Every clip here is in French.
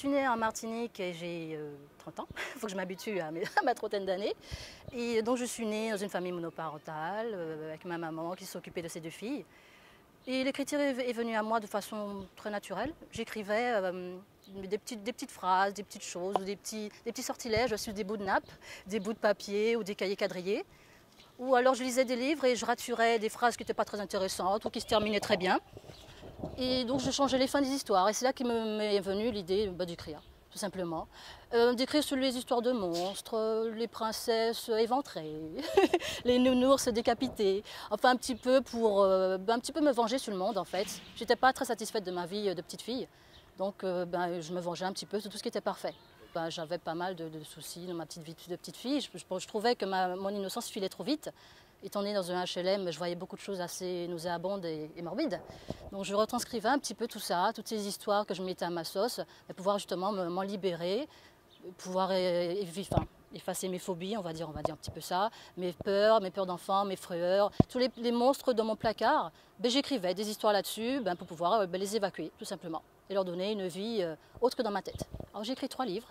suis née en Martinique et j'ai 30 ans. Il faut que je m'habitue à ma trentaine d'années. Et donc je suis née dans une famille monoparentale avec ma maman qui s'occupait de ses deux filles. Et l'écriture est venue à moi de façon très naturelle. J'écrivais des petites phrases, des petites choses, ou des petits sortilèges sur des bouts de nappe, des bouts de papier ou des cahiers quadrillés. Ou alors je lisais des livres et je raturais des phrases qui n'étaient pas très intéressantes ou qui se terminaient très bien. Et donc je changeais les fins des histoires. Et c'est là m'est venue l'idée d'écrire, tout simplement. D'écrire sur les histoires de monstres, les princesses éventrées, les nounours décapités. Enfin un petit peu pour un petit peu me venger sur le monde en fait. J'étais pas très satisfaite de ma vie de petite fille. Donc je me vengeais un petit peu sur tout ce qui était parfait. J'avais pas mal de soucis dans ma petite vie de petite fille. Je trouvais que mon innocence filait trop vite. Étant née dans un HLM, je voyais beaucoup de choses assez nauséabondes et morbides. Donc je retranscrivais un petit peu tout ça, toutes ces histoires que je mettais à ma sauce, pour pouvoir justement m'en libérer, pouvoir effacer mes phobies, on va dire un petit peu ça, mes peurs d'enfant, mes frayeurs, tous les monstres dans mon placard. J'écrivais des histoires là-dessus pour pouvoir les évacuer, tout simplement, et leur donner une vie autre que dans ma tête. Alors j'ai écrit 3 livres.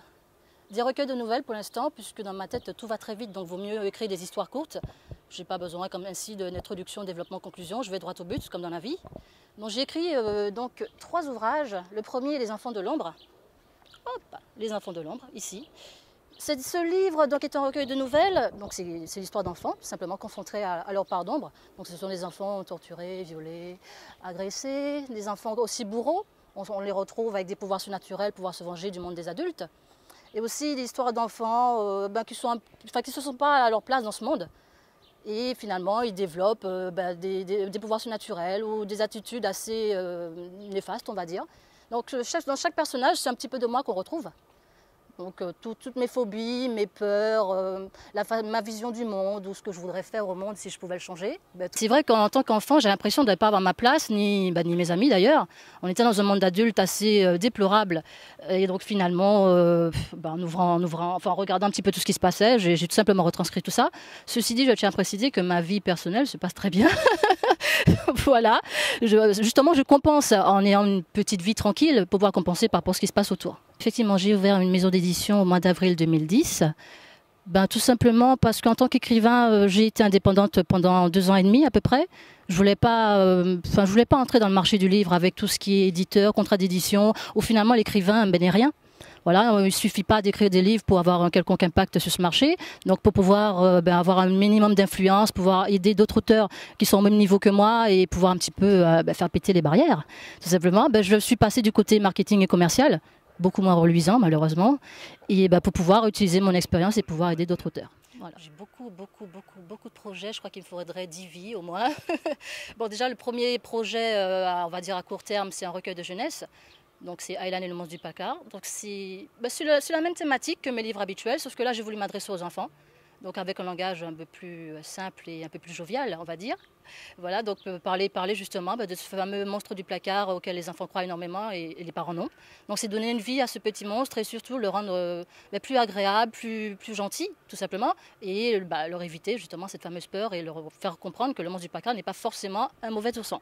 Des recueils de nouvelles pour l'instant, puisque dans ma tête tout va très vite, donc il vaut mieux écrire des histoires courtes. Je n'ai pas besoin comme ainsi d'une introduction, développement, conclusion, je vais droit au but, comme dans la vie. Donc j'ai écrit 3 ouvrages. Le premier, Les Enfants de l'ombre. Hop, Les Enfants de l'ombre, ici. Ce livre donc, est un recueil de nouvelles, donc c'est l'histoire d'enfants, simplement confrontés à leur part d'ombre. Donc ce sont des enfants torturés, violés, agressés, des enfants aussi bourreaux. On les retrouve avec des pouvoirs surnaturels, pouvoir se venger du monde des adultes. Et aussi des histoires d'enfants qui ne se sentent pas à leur place dans ce monde. Et finalement, ils développent des pouvoirs surnaturels ou des attitudes assez néfastes, on va dire. Donc dans chaque personnage, c'est un petit peu de moi qu'on retrouve. Donc toutes mes phobies, mes peurs, ma vision du monde ou ce que je voudrais faire au monde si je pouvais le changer. C'est vrai qu'en tant qu'enfant, j'ai l'impression de ne pas avoir ma place, ni mes amis d'ailleurs. On était dans un monde d'adultes assez déplorable. Et donc finalement, en regardant un petit peu tout ce qui se passait, j'ai tout simplement retranscrit tout ça. Ceci dit, je tiens à préciser que ma vie personnelle se passe très bien. Voilà. Justement, je compense en ayant une petite vie tranquille pour pouvoir compenser par rapport à ce qui se passe autour. Effectivement, j'ai ouvert une maison d'édition au mois d'avril 2010. Tout simplement parce qu'en tant qu'écrivain, j'ai été indépendante pendant 2 ans et demi à peu près. Je voulais pas entrer dans le marché du livre avec tout ce qui est éditeur, contrat d'édition, où finalement l'écrivain n'est rien. Voilà, il ne suffit pas d'écrire des livres pour avoir un quelconque impact sur ce marché. Donc pour pouvoir avoir un minimum d'influence, pouvoir aider d'autres auteurs qui sont au même niveau que moi et pouvoir un petit peu faire péter les barrières. Tout simplement, je suis passée du côté marketing et commercial, beaucoup moins reluisant malheureusement, et pour pouvoir utiliser mon expérience et pouvoir aider d'autres auteurs. Voilà. J'ai beaucoup de projets, je crois qu'il me faudrait 10 vies au moins. Bon, déjà le premier projet, on va dire à court terme, c'est un recueil de jeunesse. Donc c'est Aylan et le monstre du placard. Donc c'est la même thématique que mes livres habituels, sauf que là j'ai voulu m'adresser aux enfants. Donc avec un langage un peu plus simple et un peu plus jovial, on va dire. Voilà, donc parler justement de ce fameux monstre du placard auquel les enfants croient énormément et les parents non. Donc c'est donner une vie à ce petit monstre et surtout le rendre plus agréable, plus gentil, tout simplement. Et leur éviter justement cette fameuse peur et leur faire comprendre que le monstre du placard n'est pas forcément un mauvais ourson.